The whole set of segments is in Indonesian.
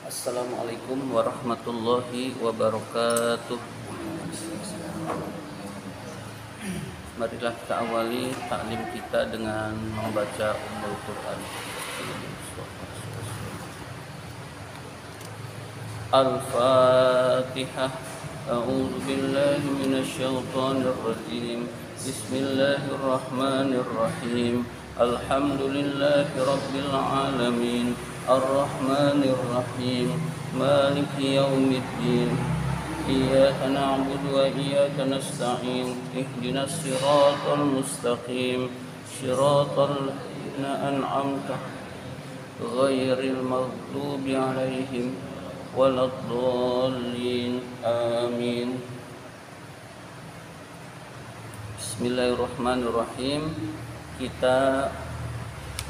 Assalamualaikum warahmatullahi wabarakatuh. Marilah kita awali taklim kita dengan membaca Ummul Quran. Al-Fatihah. A'udzu billahi minasy syaithanir rajim. Bismillahirrahmanirrahim. Alhamdulillahi rabbil alamin. Ar-Rahmanir Rahim. Maliki yaumiddin. Iyyaka na'budu wa iyyaka nasta'in. Ihdinas siratal mustaqim. Siratal ladzina an'amta ghairil maghdubi 'alaihim waladdallin. Amin. Bismillahirrahmanirrahim. Kita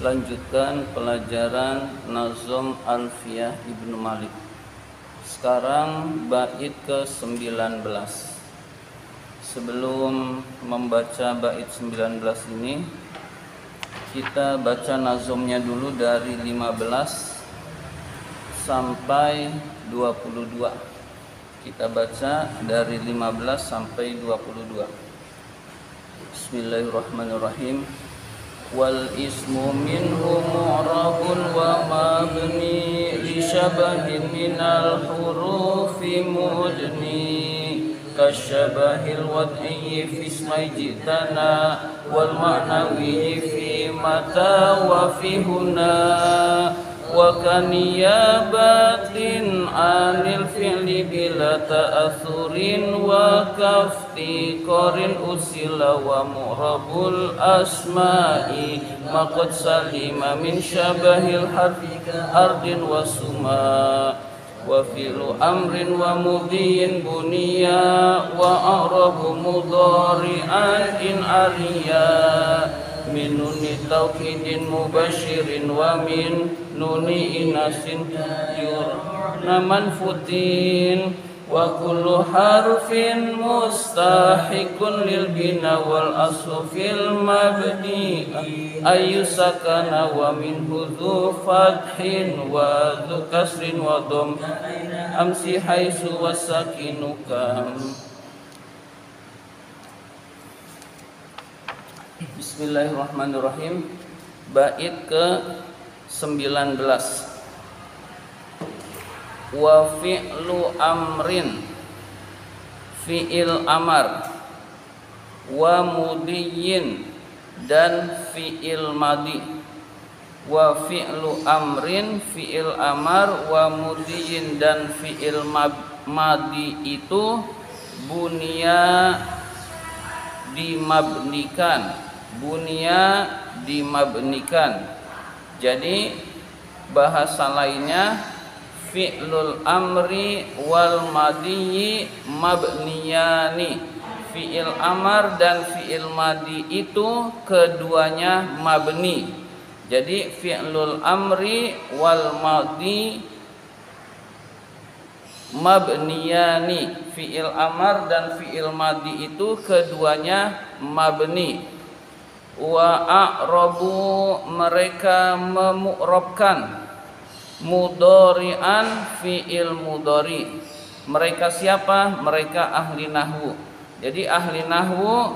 lanjutkan pelajaran Nazm Alfiyah Ibnu Malik. Sekarang bait ke-19. Sebelum membaca bait 19 ini, kita baca nazmnya dulu dari 15 sampai 22. Kita baca dari 15 sampai 22. Bismillahirrahmanirrahim. Wal ismu minhu mu'rabun wa mabni li syabahin minal hurufi mudni kasyabahil wad'i fi ismai jitana wal ma'nawi fi mata wa fi huna wa kaniyabatin anil fi'li bila ta'athurin wa kafti qarin usila wa mu'rabul asma'i maqad salima min syabahil harfi ardin wa suma wa fi'lu amrin wa mudhiyin buniya wa a'rabu mudhari'an in ariya min nuni tawkidin mubashirin wa min nuni inasin yurna manfutin wa kullu harfin mustahikun lil bina wal aslu fil mabni ayu sakana wa min hudhu fathin wa dhu kasrin wa dhom amsi haisu wasakinukam. Bismillahirrahmanirrahim. Bait ke-19. Wa fi'lu amrin, fi'il amar, wa mudiyin, dan fi'il madi. Wa fi'lu amrin, fi'il amar, wa mudiyin, dan fi'il madi itu bunia dimabnikan. Bunia dimabnikan. Jadi bahasa lainnya fi'lul amri wal madiyi mabniyani. Fi'il amar dan fi'il madi itu keduanya mabni. Jadi fi'lul amri wal madi mabniyani. Fi'il amar dan fi'il madi itu keduanya mabni. Wa a'rabu, mereka memu'rabkan mudhari'an fi'il mudhari. Mereka siapa? Mereka ahli nahwu. Jadi ahli nahwu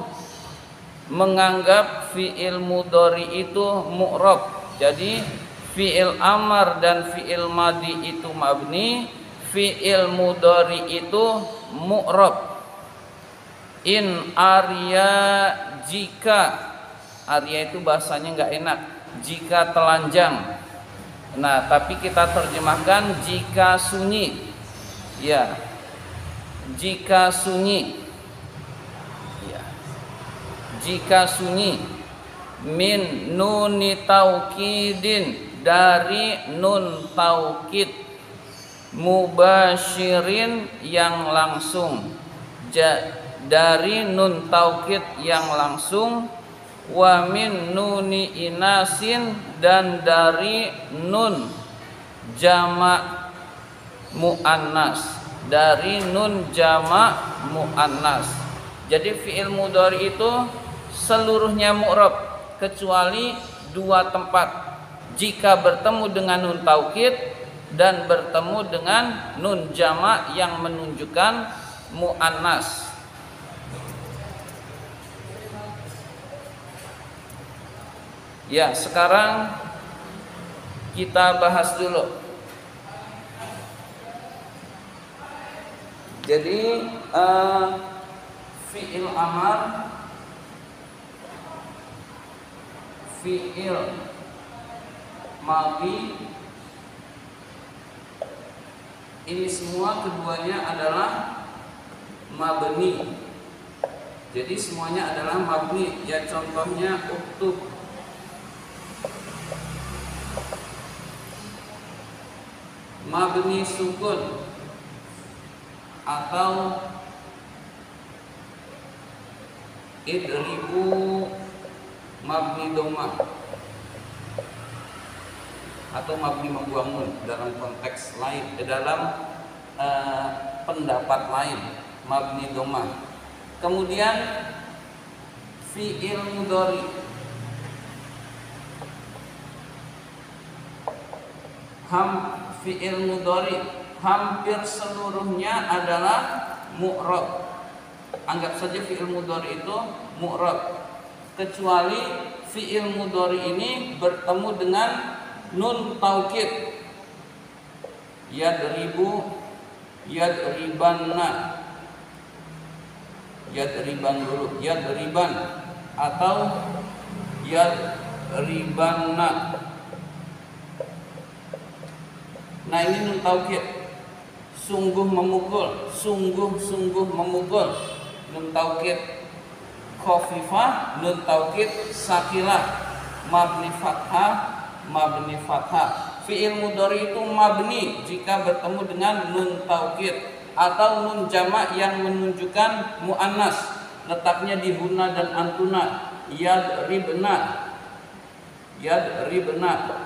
menganggap fi'il mudhari itu mu'rab. Jadi fi'il amar dan fi'il madi itu mabni, fi'il mudhari itu mu'rab. In arya, jika. Arya itu bahasanya nggak enak. Jika telanjang. Nah, tapi kita terjemahkan jika sunyi. Ya. Jika sunyi. Ya. Jika sunyi. Min nuni taukidin, dari nun taukid. Mubashirin, yang langsung. Dari nun taukid yang langsung. Wa min nuni inasin, dan dari nun jamak muannas. Dari nun jamak muannas. Jadi fi'il mudhari itu seluruhnya mu'rab kecuali dua tempat. Jika bertemu dengan nun taukid dan bertemu dengan nun jamak yang menunjukkan muannas. Ya, sekarang kita bahas dulu. Jadi fi'il amar, fi'il madhi, ini semua keduanya adalah mabni. Jadi semuanya adalah mabni. Ya, contohnya uktub, mabni sukun, atau idribu mabni dhammah, atau mabni membangun dalam konteks lain, dalam pendapat lain mabni dhammah. Kemudian fi'il mudhari, fi'il mudhari hampir seluruhnya adalah mu'rab. Anggap saja fi'il mudhari itu mu'rab, kecuali fi'il mudhari ini bertemu dengan nun taukid. Yadribu, yadribanna, yadriban dulu, yadriban atau yadribanna. Nah, ini nun taukid, sungguh memukul, sungguh memukul. Nun taukid khafifah, nun taukid sakilah, mabni fathah, mabni fathah. Fi'il mudhari itu mabni jika bertemu dengan nun taukid atau nun jamak yang menunjukkan muannas, letaknya di huna dan antuna. Yadribna, yadribna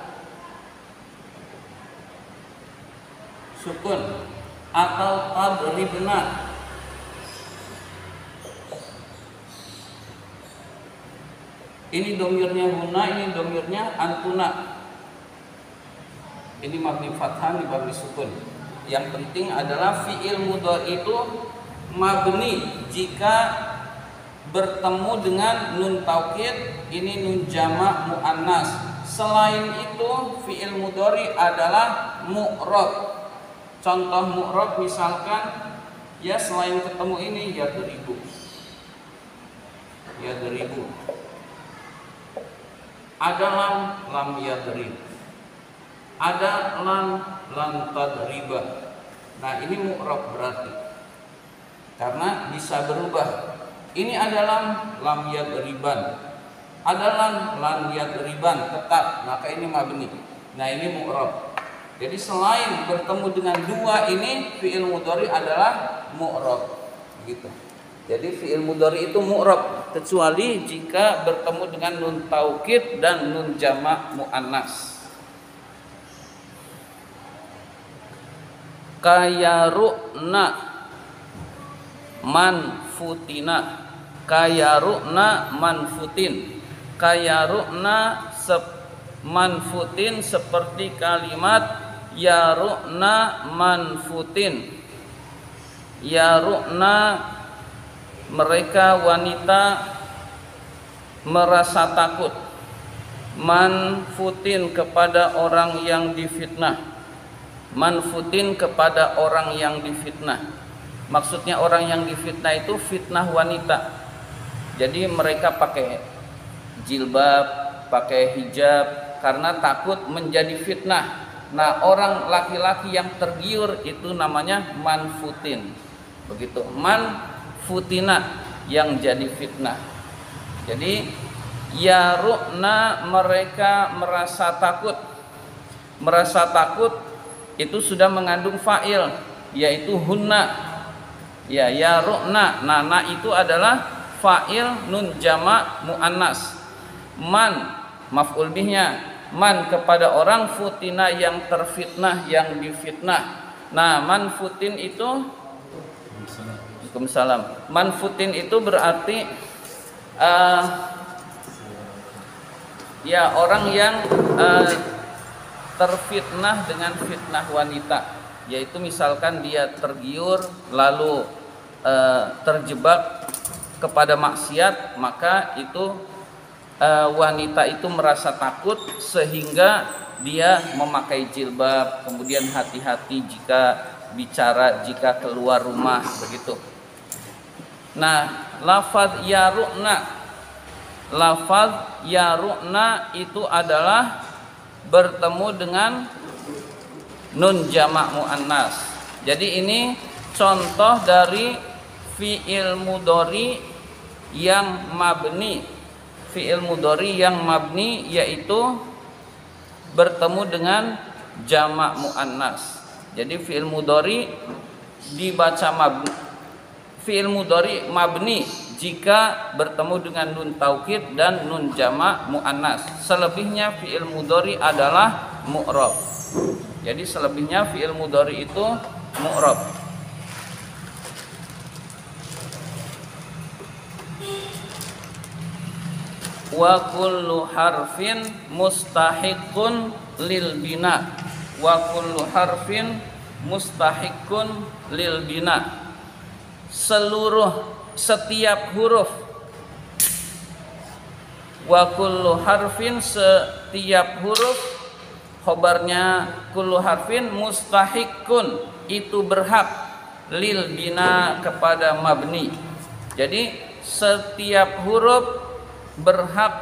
sukun, atau tadribna. Ini domirnya huna, ini domirnya antuna. Ini mabni fathah, ini mabni sukun. Yang penting adalah fi'il mudhari itu mabni jika bertemu dengan nun taukid, ini nun jamak muannas. Selain itu fi'il mudhari adalah mu'rab. Contoh mu'rab misalkan, ya selain ketemu ini yadribu, yadribu. Ada lam yadrib. Ada lam tadriba. Nah, ini mu'rab berarti, karena bisa berubah. Ini adalah lam yadriban. Ada lam yadriban tetap, maka ini mabni. Nah, ini mu'rab. Jadi selain bertemu dengan dua ini, fi'il mudhari adalah mu'rab, gitu. Jadi fi'il mudhari itu mu'rab kecuali jika bertemu dengan nun taukid dan nun jamak muannas. Kayaruna manfutina, kayaruna manfutin, kayaruna manfutin seperti kalimat yaruna manfutin. Yaruna mereka wanita merasa takut. Manfutin kepada orang yang difitnah. Manfutin kepada orang yang difitnah. Maksudnya orang yang difitnah itu fitnah wanita. Jadi mereka pakai jilbab, pakai hijab karena takut menjadi fitnah. Nah, orang laki-laki yang tergiur itu namanya manfutin. Begitu, manfutina yang jadi fitnah. Jadi yaruna mereka merasa takut. Merasa takut itu sudah mengandung fa'il, yaitu hunna. Ya, yaruna. Nah, na itu adalah fa'il nun jamak muannas. Man maf'ul bihnya, man kepada orang, futina yang terfitnah, yang difitnah. Nah, manfutin itu Waalaikumsalam. Manfutin itu berarti ya orang yang terfitnah dengan fitnah wanita, yaitu misalkan dia tergiur lalu terjebak kepada maksiat, maka itu wanita itu merasa takut sehingga dia memakai jilbab, kemudian hati-hati jika bicara, jika keluar rumah, begitu. Nah, lafaz yaru'na itu adalah bertemu dengan nun jamak muannas. Jadi ini contoh dari fi'il mudhari yang mabni. Fi'il mudhari yang mabni yaitu bertemu dengan jamak muannas. Jadi fi'il mudhari dibaca mabni. Fi'il mudhari mabni jika bertemu dengan nun taukid dan nun jamak muannas. Selebihnya fi'il mudhari adalah mu'rab. Jadi selebihnya fi'il mudhari itu mu'rab. Wa kullu harfin mustahiqun lil bina. Wa kullu harfin mustahiqun lil bina. Setiap huruf. Wa kullu harfin, setiap huruf. Khobarnya kullu harfin mustahiqun, itu berhak lil bina kepada mabni. Jadi setiap huruf berhak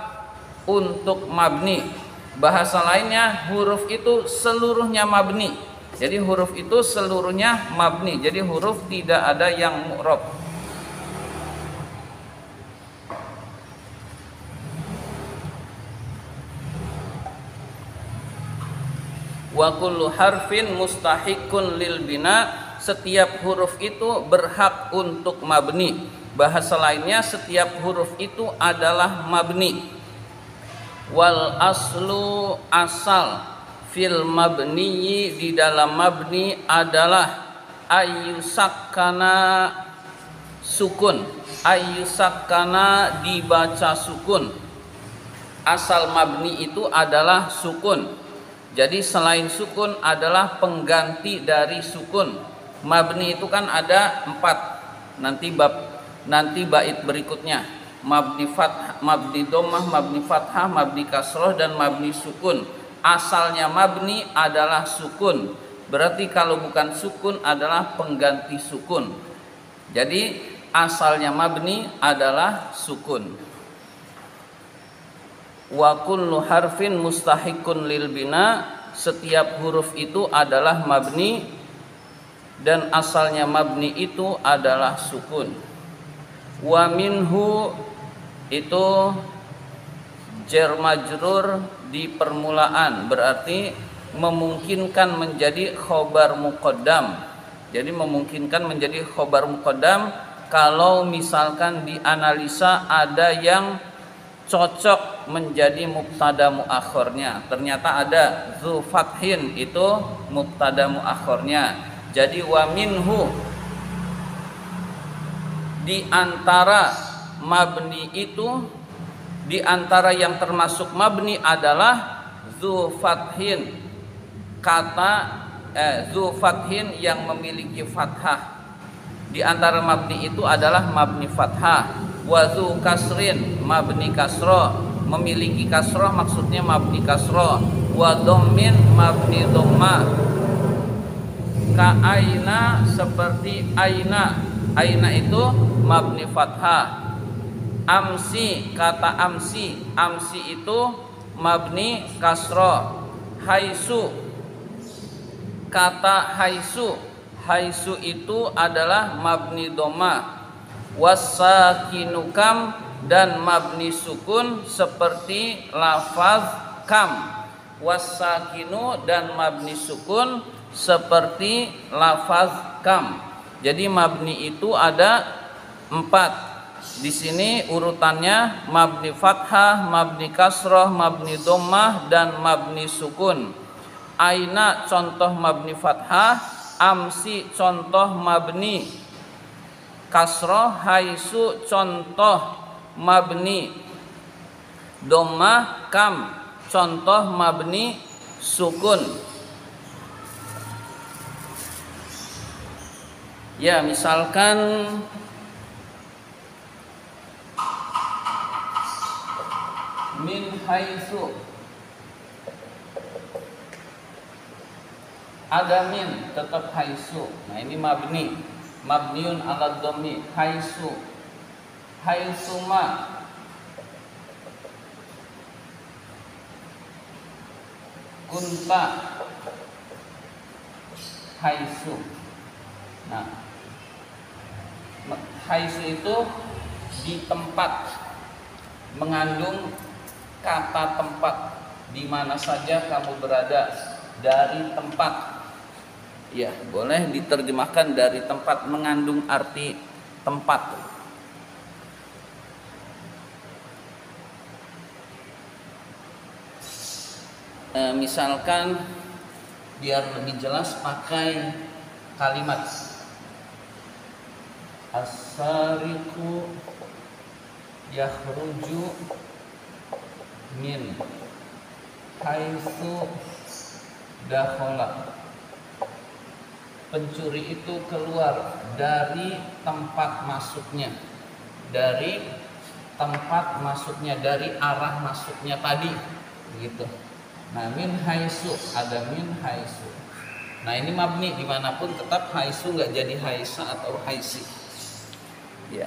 untuk mabni. Bahasa lainnya huruf itu seluruhnya mabni. Jadi huruf itu seluruhnya mabni. Jadi huruf tidak ada yang mu'rab. Wa kullu harfin mustahiqun lil bina, setiap huruf itu berhak untuk mabni. Bahasa lainnya setiap huruf itu adalah mabni. Wal aslu, asal, fil mabni, di dalam mabni adalah ayyusakkana, sukun. Ayyusakkana dibaca sukun. Asal mabni itu adalah sukun. Jadi selain sukun adalah pengganti dari sukun. Mabni itu kan ada 4. Nanti bait berikutnya, mabni fathah, mabni dhammah, mabni fathah, mabni kasroh, dan mabni sukun. Asalnya mabni adalah sukun. Berarti kalau bukan sukun adalah pengganti sukun. Jadi asalnya mabni adalah sukun. Wa kullu harfin mustahiqun lil bina, setiap huruf itu adalah mabni dan asalnya mabni itu adalah sukun. Wa minhu itu jar majrur di permulaan, berarti memungkinkan menjadi khobar muqaddam. Jadi memungkinkan menjadi khobar muqaddam kalau misalkan dianalisa ada yang cocok menjadi mubtada muakhornya. Ternyata ada zu fathin, itu mubtada muakhornya. Jadi wa minhu, di antara mabni itu, di antara yang termasuk mabni adalah zu fathin, kata zu fathin yang memiliki fathah. Di antara mabni itu adalah mabni fathah. Wa zu kasrin, mabni kasroh, memiliki kasroh maksudnya mabni kasroh. Wa dhammin, mabni dhammah. Ka aina, seperti aina. Aina itu mabni fathah. Amsi, kata amsi. Amsi itu mabni kasroh. Haisu, kata haisu. Haisu itu adalah mabni dhammah. Wasakinukam, dan mabni sukun seperti lafaz kam. Wasakinu, dan mabni sukun seperti lafaz kam. Jadi mabni itu ada 4. Di sini urutannya mabni fathah, mabni kasroh, mabni dhammah, dan mabni sukun. Aina contoh mabni fathah, amsi contoh mabni kasroh, haisu contoh mabni dhammah, kam contoh mabni sukun. Ya, misalkan min haitsu, ada min tetap haitsu. Nah, ini mabniun ala dhammi, haitsu, haitsuma, kunta, haitsu. Nah, haitsu itu di tempat, mengandung kata tempat, di mana saja kamu berada, dari tempat. Ya, boleh diterjemahkan dari tempat, mengandung arti tempat. Misalkan biar lebih jelas pakai kalimat as-sariqu yakhruju min haitsu dakhala. Pencuri itu keluar dari tempat masuknya, dari tempat masuknya, dari arah masuknya tadi, begitu. Nah, min haitsu, ada min haitsu. Nah, ini mabni, dimanapun tetap haitsu, nggak jadi haisa atau haisi. Ya,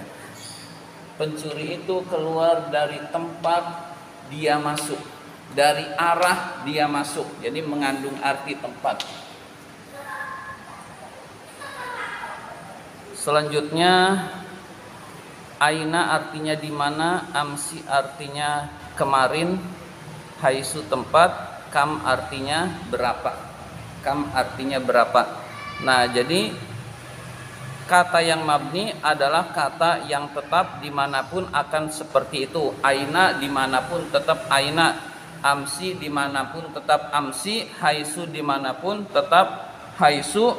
pencuri itu keluar dari tempat dia masuk, dari arah dia masuk, jadi mengandung arti tempat. Selanjutnya, aina artinya di mana, amsi artinya kemarin, haitsu tempat, kam artinya berapa. Kam artinya berapa. Nah, jadi kata yang mabni adalah kata yang tetap dimanapun akan seperti itu. Aina dimanapun tetap aina, amsi dimanapun tetap amsi, haitsu dimanapun tetap haitsu,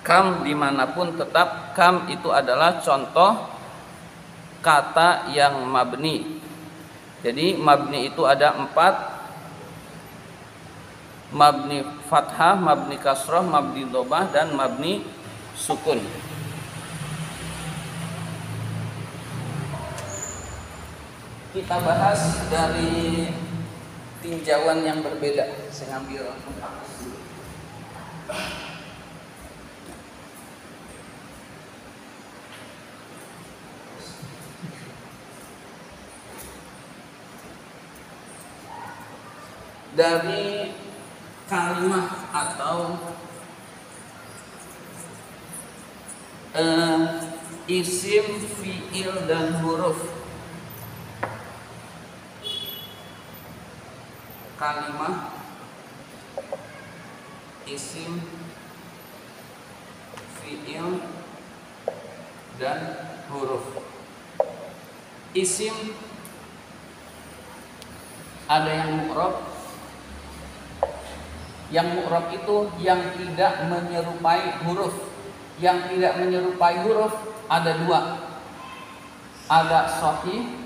kam dimanapun tetap kam. Itu adalah contoh kata yang mabni. Jadi mabni itu ada 4: mabni fathah, mabni kasroh, mabni dhammah, dan mabni sukun. Kita bahas dari tinjauan yang berbeda. Saya ngambil hapus dulu. Dari kalimat atau isim, fiil, dan huruf. Kalimat, isim, fiil, dan huruf. Isim ada yang mu'rab. Yang mu'rab itu yang tidak menyerupai huruf. Yang tidak menyerupai huruf ada 2. Ada shahih,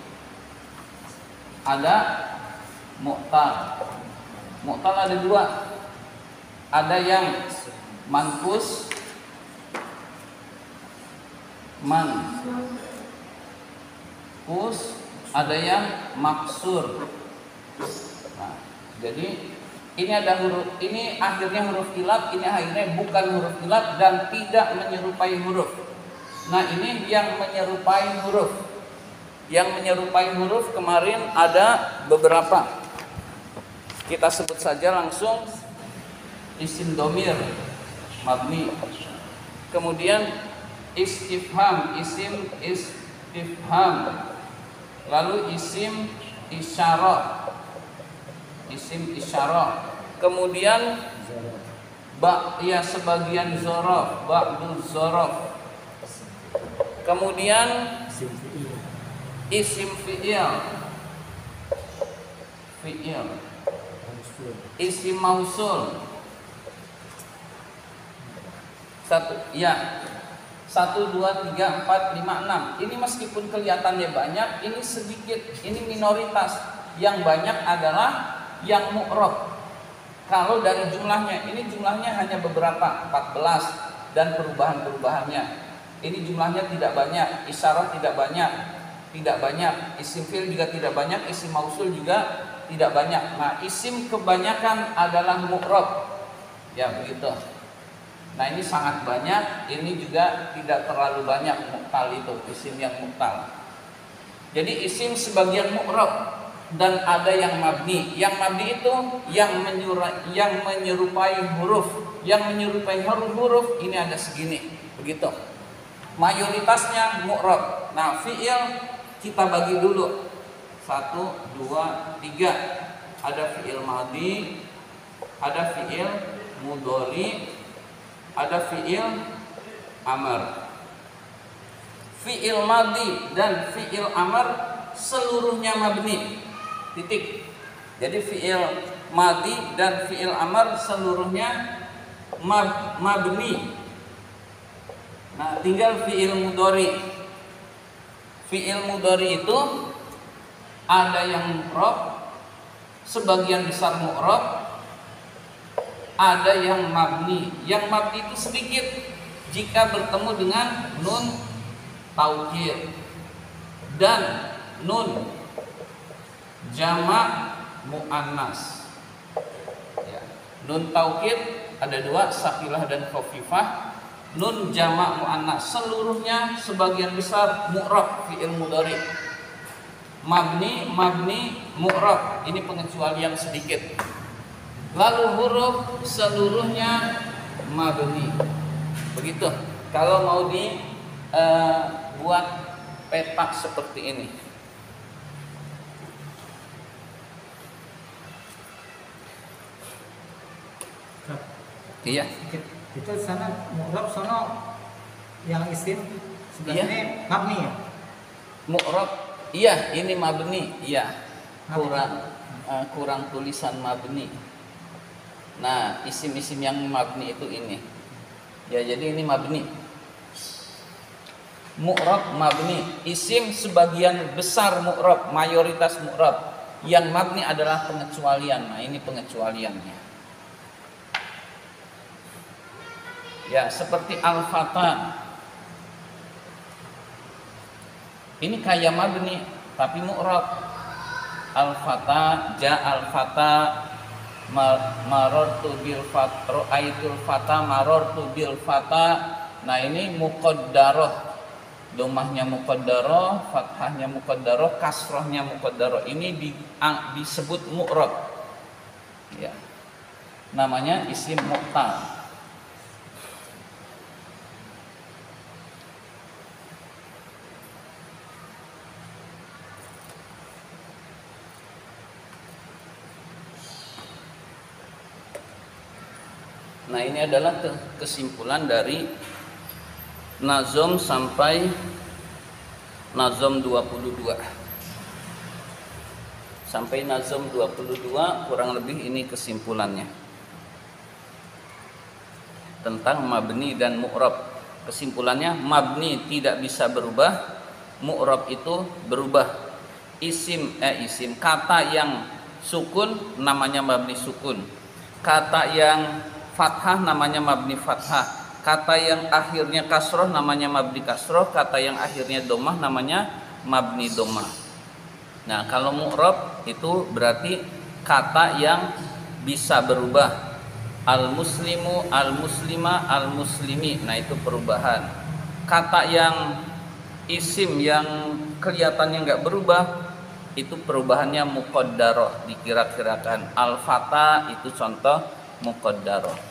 ada mu'tal. Mu'tal ada 2. Ada yang manqus, ada yang maksur. Nah, jadi ini ada huruf, ini akhirnya huruf ilat, ini akhirnya bukan huruf ilat dan tidak menyerupai huruf. Nah, ini yang menyerupai huruf. Yang menyerupai huruf kemarin ada beberapa. Kita sebut saja langsung. Isim domir, mabni. Kemudian istifham, isim istifham. Lalu isim isyarah, isim isyarah. Kemudian ya sebagian zorof, ba'du zorof. Kemudian isim fi'il, isim mausul. 1, 2, 3, 4, 5, 6. Ini meskipun kelihatannya banyak, ini sedikit, ini minoritas. Yang banyak adalah yang mu'rab. Kalau dari jumlahnya, ini jumlahnya hanya beberapa, 14, dan perubahan-perubahannya. Ini jumlahnya tidak banyak, isyarat tidak banyak, isim fi'il juga tidak banyak, isim mausul juga tidak banyak. Nah, isim kebanyakan adalah mu'rab. Ya, begitu. Nah, ini sangat banyak, ini juga tidak terlalu banyak mu'tal itu, isim yang mu'tal. Jadi isim sebagian mu'rab dan ada yang mabni. Yang mabni itu yang menyerupai huruf, huruf ini ada segini, begitu. Mayoritasnya mu'rab. Nah, fi'il kita bagi dulu 1, 2, 3. Ada fi'il madhi, ada fi'il mudhari, ada fi'il amr. Fi'il madhi dan fi'il amr seluruhnya mabni. Titik. Jadi fi'il madhi dan fi'il amr seluruhnya mabni. Nah, tinggal fi'il mudhari. Fi'il mudhari itu ada yang mu'rab, sebagian besar mu'rab, ada yang mabni. Yang mabni itu sedikit jika bertemu dengan nun taukid dan nun jamak muannas. Ya. Nun taukid ada dua, sakilah dan khafifah. Nun jamak muannas seluruhnya sebagian besar mu'rab fi'il mudhari. Mabni, mu'rab. Ini pengecualian sedikit. Lalu huruf seluruhnya mabni. Begitu. Kalau mau buat petak seperti ini. Iya. Itu sana mu'rab, sana yang isim sebenarnya mabni ya. Mu'rab, iya ini mabni, iya. Kurang tulisan mabni. Nah, isim-isim yang mabni itu ini. Ya, jadi ini mabni. Mu'rab mabni, isim sebagian besar mu'rab, mayoritas mu'rab. Yang mabni adalah pengecualian. Nah, ini pengecualiannya. Ya, seperti al-fata. Ini kayak mabni tapi mu'rab. Al-fata, al-fata, marartu bil fata, ra'aitul fata, marartu bil fata. Nah, ini muqaddarah. Dhammahnya muqaddarah, fathahnya muqaddarah, kasrahnya muqaddarah. Ini disebut mu'rab. Ya. Namanya isim mu'tal. Nah, ini adalah kesimpulan dari nazom sampai nazom 22. Sampai nazom 22 kurang lebih ini kesimpulannya. Tentang mabni dan mu'rab. Kesimpulannya mabni tidak bisa berubah, mu'rab itu berubah. Isim kata yang sukun namanya mabni sukun. Kata yang fathah namanya mabni fathah. Kata yang akhirnya kasroh namanya mabni kasroh. Kata yang akhirnya domah namanya mabni domah. Nah, kalau mu'rab itu berarti kata yang bisa berubah. Al-muslimu, al-muslima, al-muslimi. Nah, itu perubahan. Kata yang isim yang kelihatannya nggak berubah, itu perubahannya muqaddarah, dikira-kirakan. Al-fata itu contoh muqaddarah.